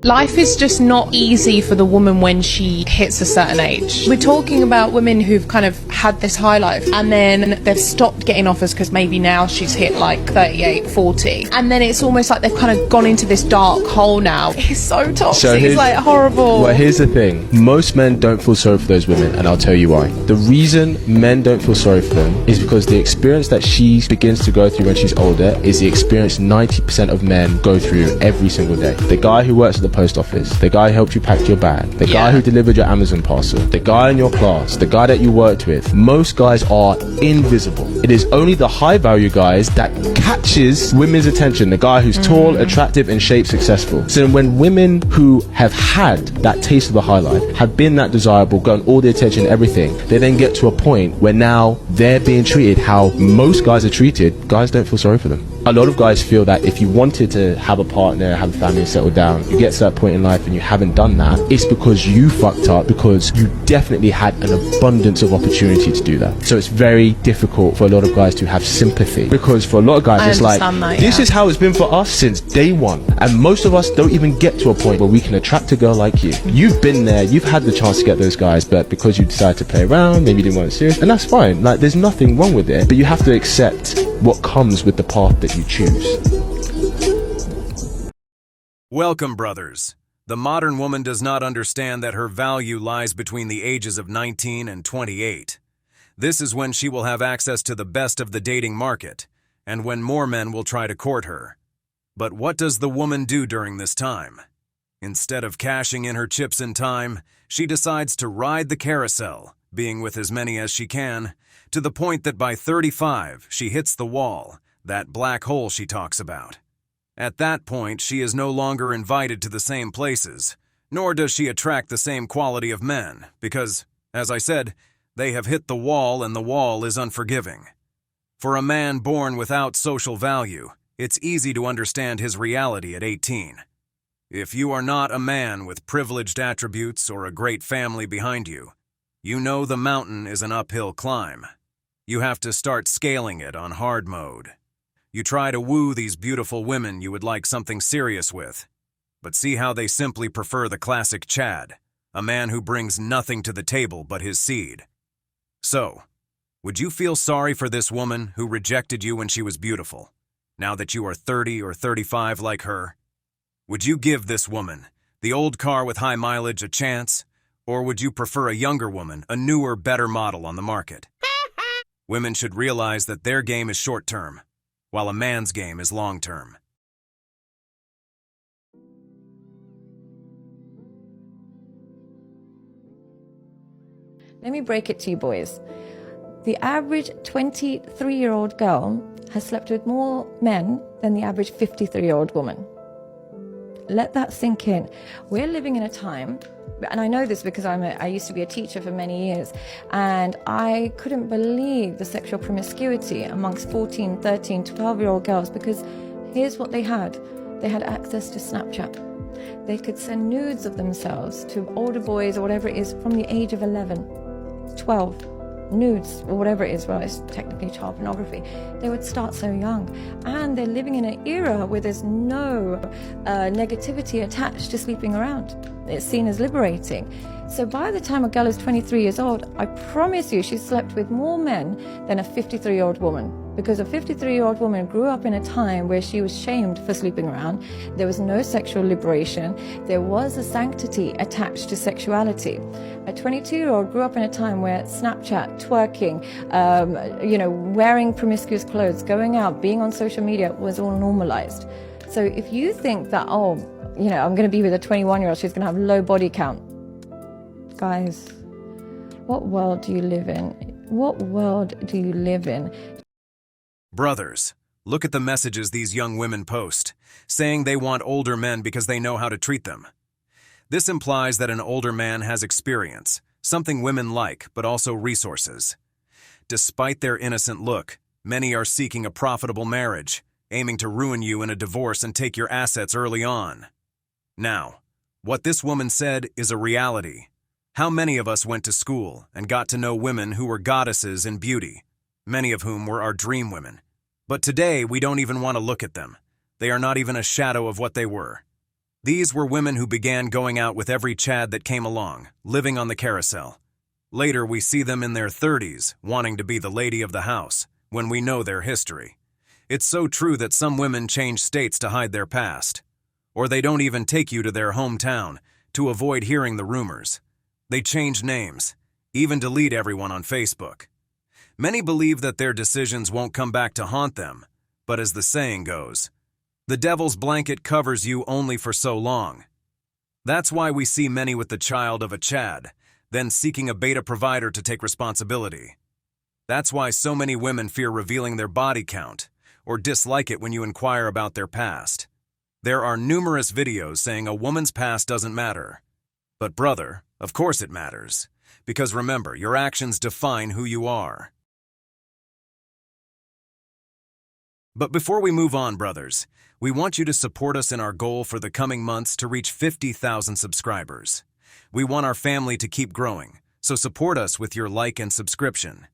Life is just not easy for the woman when she hits a certain age. We're talking about women who've kind of had this high life and then they've stopped getting offers because maybe now she's hit like 38, 40. And then it's almost like they've kind of gone into this dark hole now. It's so toxic, it's like horrible. Well, here's the thing. Most men don't feel sorry for those women, and I'll tell you why. The reason men don't feel sorry for them is because the experience that she begins to go through when she's older is the experience 90% of men go through every single day. The guy who works at the post office, the guy who helped you pack your bag, the guy who delivered your Amazon parcel, the guy in your class, the guy that you worked with, most guys are invisible. It is only the high value guys that catches women's attention, the guy who's tall, attractive, in shape, successful. So when women who have had that taste of the high life, have been that desirable, gotten all the attention, everything, they then get to a point where now they're being treated how most guys are treated. Guys don't feel sorry for them. A lot of guys feel that if you wanted to have a partner, have a family and settle down, you get to that point in life and you haven't done that, it's because you fucked up, because you definitely had an abundance of opportunity to do that. So it's very difficult for a lot of guys to have sympathy, because for a lot of guys it's like, this is how it's been for us since day one. And most of us don't even get to a point where we can attract a girl like you. You've been there, you've had the chance to get those guys, but because you decided to play around, maybe you didn't want it serious, and that's fine. Like, there's nothing wrong with it, but you have to accept what comes with the path that you choose. Welcome, brothers. The modern woman does not understand that her value lies between the ages of 19 and 28. This is when she will have access to the best of the dating market, and when more men will try to court her. But what does the woman do during this time? Instead of cashing in her chips in time, she decides to ride the carousel, being with as many as she can, to the point that by 35 she hits the wall, that black hole she talks about. At that point, she is no longer invited to the same places, nor does she attract the same quality of men, because, as I said, they have hit the wall and the wall is unforgiving. For a man born without social value, it's easy to understand his reality at 18. If you are not a man with privileged attributes or a great family behind you, you know the mountain is an uphill climb. You have to start scaling it on hard mode. You try to woo these beautiful women you would like something serious with, but see how they simply prefer the classic Chad, a man who brings nothing to the table but his seed. So, would you feel sorry for this woman who rejected you when she was beautiful, now that you are 30 or 35 like her? Would you give this woman, the old car with high mileage, a chance, or would you prefer a younger woman, a newer, better model on the market? Women should realize that their game is short-term, while a man's game is long-term. Let me break it to you, boys. The average 23-year-old girl has slept with more men than the average 53-year-old woman. Let that sink in. We're living in a time, and I know this because I used to be a teacher for many years, and I couldn't believe the sexual promiscuity amongst 14, 13, 12-year-old girls, because here's what they had. They had access to Snapchat. They could send nudes of themselves to older boys or whatever it is from the age of 11, 12. Nudes or whatever it is, well, it's technically child pornography. They would start so young, and they're living in an era where there's no negativity attached to sleeping around. It's seen as liberating. So by the time a girl is 23 years old, I promise you she's slept with more men than a 53-year-old woman, because a 53-year-old woman grew up in a time where she was shamed for sleeping around. There was no sexual liberation. There was a sanctity attached to sexuality. A 22-year-old grew up in a time where Snapchat, twerking, wearing promiscuous clothes, going out, being on social media was all normalized. So if you think that, I'm going to be with a 21-year-old, she's going to have low body count. Guys, what world do you live in? What world do you live in? Brothers, look at the messages these young women post, saying they want older men because they know how to treat them. This implies that an older man has experience, something women like, but also resources. Despite their innocent look, many are seeking a profitable marriage, aiming to ruin you in a divorce and take your assets early on. Now, what this woman said is a reality. How many of us went to school and got to know women who were goddesses in beauty, many of whom were our dream women? But today, we don't even want to look at them. They are not even a shadow of what they were. These were women who began going out with every Chad that came along, living on the carousel. Later, we see them in their 30s, wanting to be the lady of the house, when we know their history. It's so true that some women change states to hide their past. Or they don't even take you to their hometown to avoid hearing the rumors. They change names, even delete everyone on Facebook. Many believe that their decisions won't come back to haunt them, but as the saying goes, the devil's blanket covers you only for so long. That's why we see many with the child of a Chad, then seeking a beta provider to take responsibility. That's why so many women fear revealing their body count, or dislike it when you inquire about their past. There are numerous videos saying a woman's past doesn't matter. But brother, of course it matters. Because remember, your actions define who you are. But before we move on, brothers, we want you to support us in our goal for the coming months to reach 50,000 subscribers. We want our family to keep growing, so support us with your like and subscription.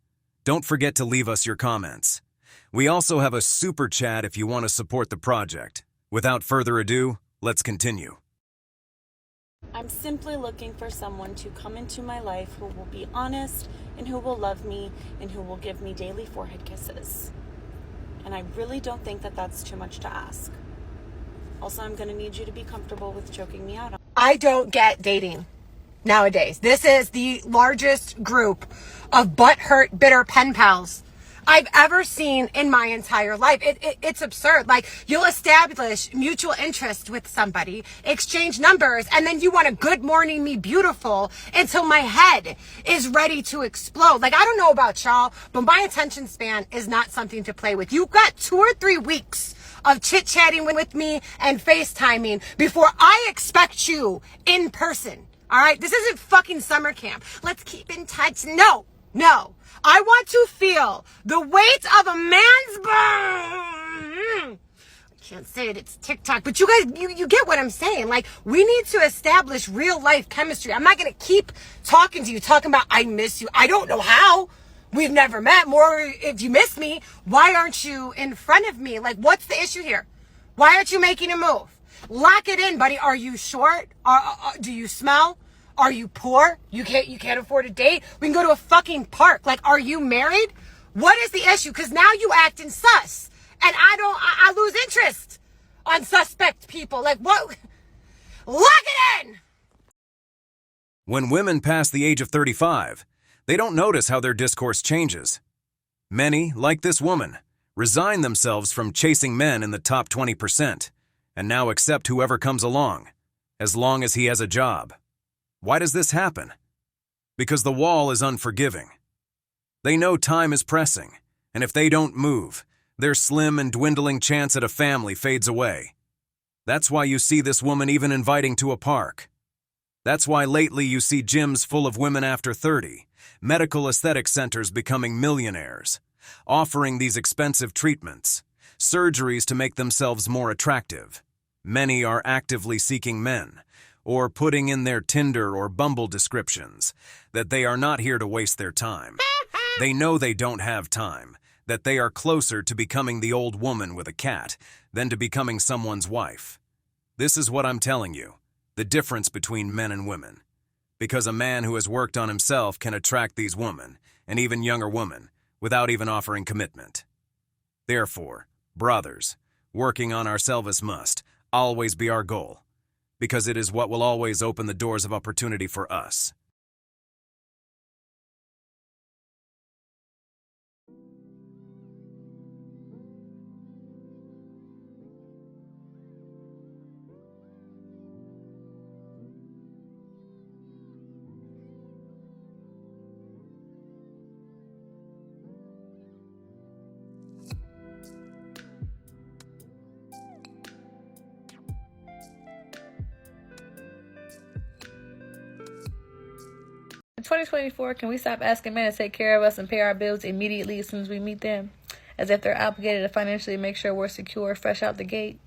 Don't forget to leave us your comments. We also have a super chat if you want to support the project. Without further ado, let's continue. I'm simply looking for someone to come into my life who will be honest and who will love me and who will give me daily forehead kisses. And I really don't think that that's too much to ask. Also, I'm going to need you to be comfortable with choking me out. I don't get dating nowadays. This is the largest group of butthurt, bitter pen pals I've ever seen in my entire life. It's absurd. Like, you'll establish mutual interest with somebody, exchange numbers, and then you want to good morning me beautiful until my head is ready to explode. Like, I don't know about y'all, but my attention span is not something to play with. You've got 2 or 3 weeks of chit-chatting with me and FaceTiming before I expect you in person. All right? This isn't fucking summer camp. Let's keep in touch. No. I want to feel the weight of a man's I can't say it, it's TikTok, but you guys, you get what I'm saying. Like, we need to establish real life chemistry. I'm not going to keep talking to you, talking about I miss you. I don't know how. We've never met. More, if you miss me, why aren't you in front of me? Like, what's the issue here? Why aren't you making a move? Lock it in, buddy. Are you short? Do you smell? Are you poor? You can't afford a date? We can go to a fucking park. Like, are you married? What is the issue? Because now you acting sus. And I lose interest on suspect people. Like, what? Lock it in! When women pass the age of 35, they don't notice how their discourse changes. Many, like this woman, resign themselves from chasing men in the top 20% and now accept whoever comes along, as long as he has a job. Why does this happen? Because the wall is unforgiving. They know time is pressing, and if they don't move, their slim and dwindling chance at a family fades away. That's why you see this woman even inviting to a park. That's why lately you see gyms full of women after 30, medical aesthetic centers becoming millionaires, offering these expensive treatments, surgeries to make themselves more attractive. Many are actively seeking men, or putting in their Tinder or Bumble descriptions that they are not here to waste their time. They know they don't have time, that they are closer to becoming the old woman with a cat than to becoming someone's wife. This is what I'm telling you, the difference between men and women. Because a man who has worked on himself can attract these women, and even younger women, without even offering commitment. Therefore, brothers, working on ourselves must always be our goal, because it is what will always open the doors of opportunity for us. In 2024, can we stop asking men to take care of us and pay our bills immediately as soon as we meet them, as if they're obligated to financially make sure we're secure fresh out the gate?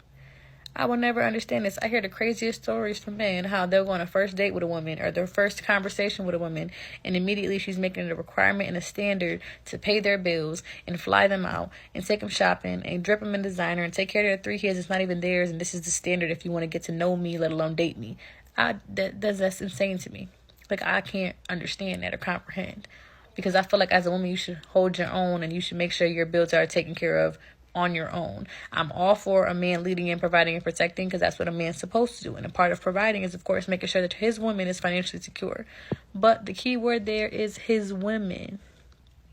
I will never understand this. I hear the craziest stories from men, how they'll go on a first date with a woman or their first conversation with a woman, and immediately she's making it a requirement and a standard to pay their bills and fly them out and take them shopping and drip them in designer and take care of their 3 kids. It's not even theirs, and this is the standard if you want to get to know me, let alone date me. That's insane to me. Like, I can't understand that or comprehend, because I feel like as a woman, you should hold your own and you should make sure your bills are taken care of on your own. I'm all for a man leading and providing and protecting, because that's what a man's supposed to do. And a part of providing is, of course, making sure that his woman is financially secure. But the key word there is his women.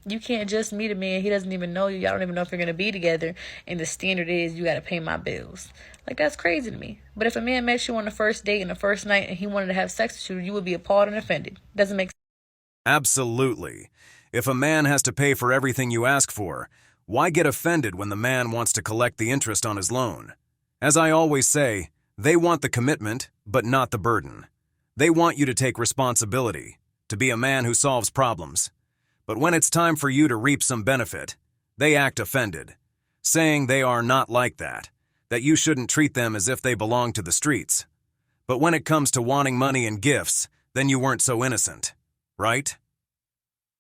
You can't just meet a man, he doesn't even know you, y'all don't even know if you're going to be together, and the standard is you got to pay my bills. Like, that's crazy to me. But if a man met you on the first date and the first night and he wanted to have sex with you, you would be appalled and offended. Doesn't make sense. Absolutely. If a man has to pay for everything you ask for, why get offended when the man wants to collect the interest on his loan? As I always say, they want the commitment, but not the burden. They want you to take responsibility, to be a man who solves problems. But when it's time for you to reap some benefit, they act offended, saying they are not like that you shouldn't treat them as if they belong to the streets. But when it comes to wanting money and gifts, then you weren't so innocent, right?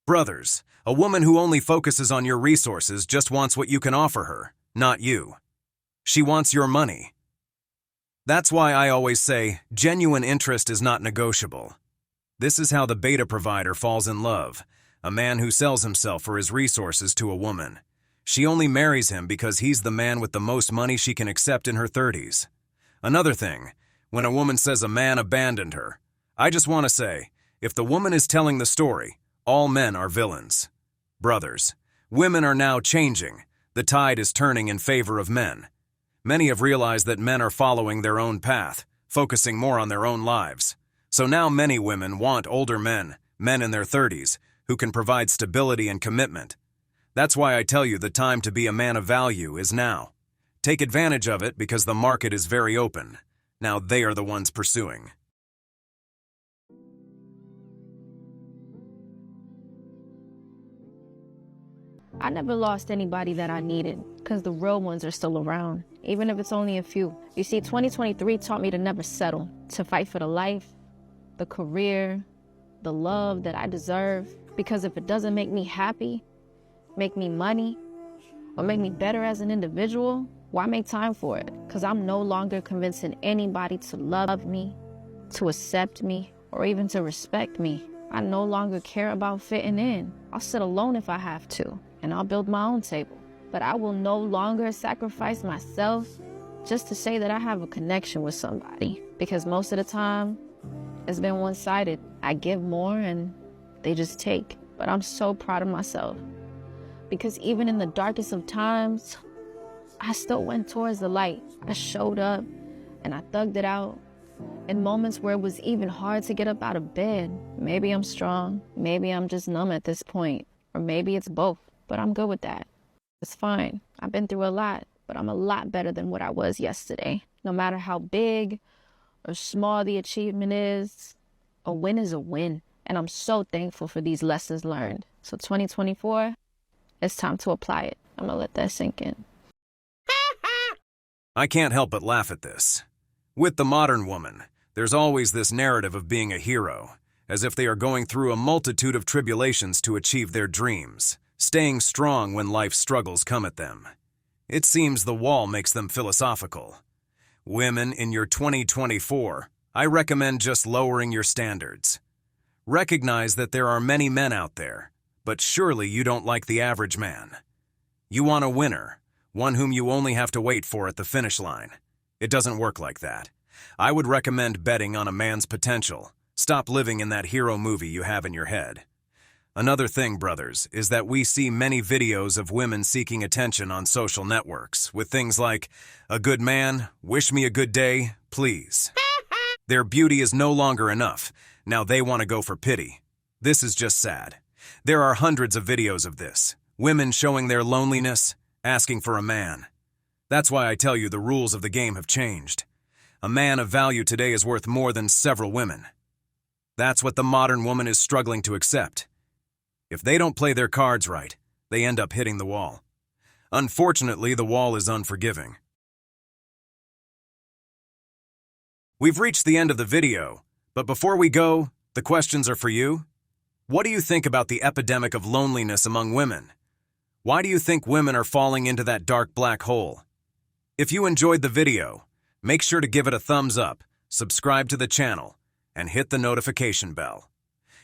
Brothers, a woman who only focuses on your resources just wants what you can offer her, not you. She wants your money. That's why I always say, genuine interest is not negotiable. This is how the beta provider falls in love, a man who sells himself for his resources to a woman. She only marries him because he's the man with the most money she can accept in her 30s. Another thing, when a woman says a man abandoned her, I just want to say, if the woman is telling the story, all men are villains. Brothers, women are now changing. The tide is turning in favor of men. Many have realized that men are following their own path, focusing more on their own lives. So now many women want older men in their 30s, who can provide stability and commitment. That's why I tell you the time to be a man of value is now. Take advantage of it because the market is very open. Now they are the ones pursuing. I never lost anybody that I needed, because the real ones are still around, even if it's only a few. You see, 2023 taught me to never settle, to fight for the life, the career, the love that I deserve. Because if it doesn't make me happy, make me money, or make me better as an individual, why make time for it? Because I'm no longer convincing anybody to love me, to accept me, or even to respect me. I no longer care about fitting in. I'll sit alone if I have to, and I'll build my own table. But I will no longer sacrifice myself just to say that I have a connection with somebody. Because most of the time, it's been one-sided. I give more and they just take. But I'm so proud of myself. Because even in the darkest of times, I still went towards the light. I showed up and I thugged it out. In moments where it was even hard to get up out of bed. Maybe I'm strong, maybe I'm just numb at this point, or maybe it's both, but I'm good with that. It's fine. I've been through a lot, but I'm a lot better than what I was yesterday. No matter how big or small the achievement is, a win is a win. And I'm so thankful for these lessons learned. So 2024, it's time to apply it. I'm gonna let that sink in. I can't help but laugh at this. With the modern woman, there's always this narrative of being a hero, as if they are going through a multitude of tribulations to achieve their dreams, staying strong when life's struggles come at them. It seems the wall makes them philosophical. Women in your 2024, I recommend just lowering your standards. Recognize that there are many men out there, but surely you don't like the average man. You want a winner, one whom you only have to wait for at the finish line. It doesn't work like that. I would recommend betting on a man's potential. Stop living in that hero movie you have in your head. Another thing, brothers, is that we see many videos of women seeking attention on social networks with things like, "A good man, wish me a good day, please." Their beauty is no longer enough. Now they want to go for pity. This is just sad. There are hundreds of videos of this. Women showing their loneliness, asking for a man. That's why I tell you the rules of the game have changed. A man of value today is worth more than several women. That's what the modern woman is struggling to accept. If they don't play their cards right, they end up hitting the wall. Unfortunately, the wall is unforgiving. We've reached the end of the video, but before we go, the questions are for you. What do you think about the epidemic of loneliness among women? Why do you think women are falling into that dark black hole? If you enjoyed the video, make sure to give it a thumbs up, subscribe to the channel, and hit the notification bell.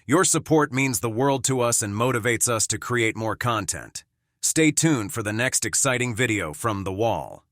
Your support means the world to us and motivates us to create more content. Stay tuned for the next exciting video from The Wall.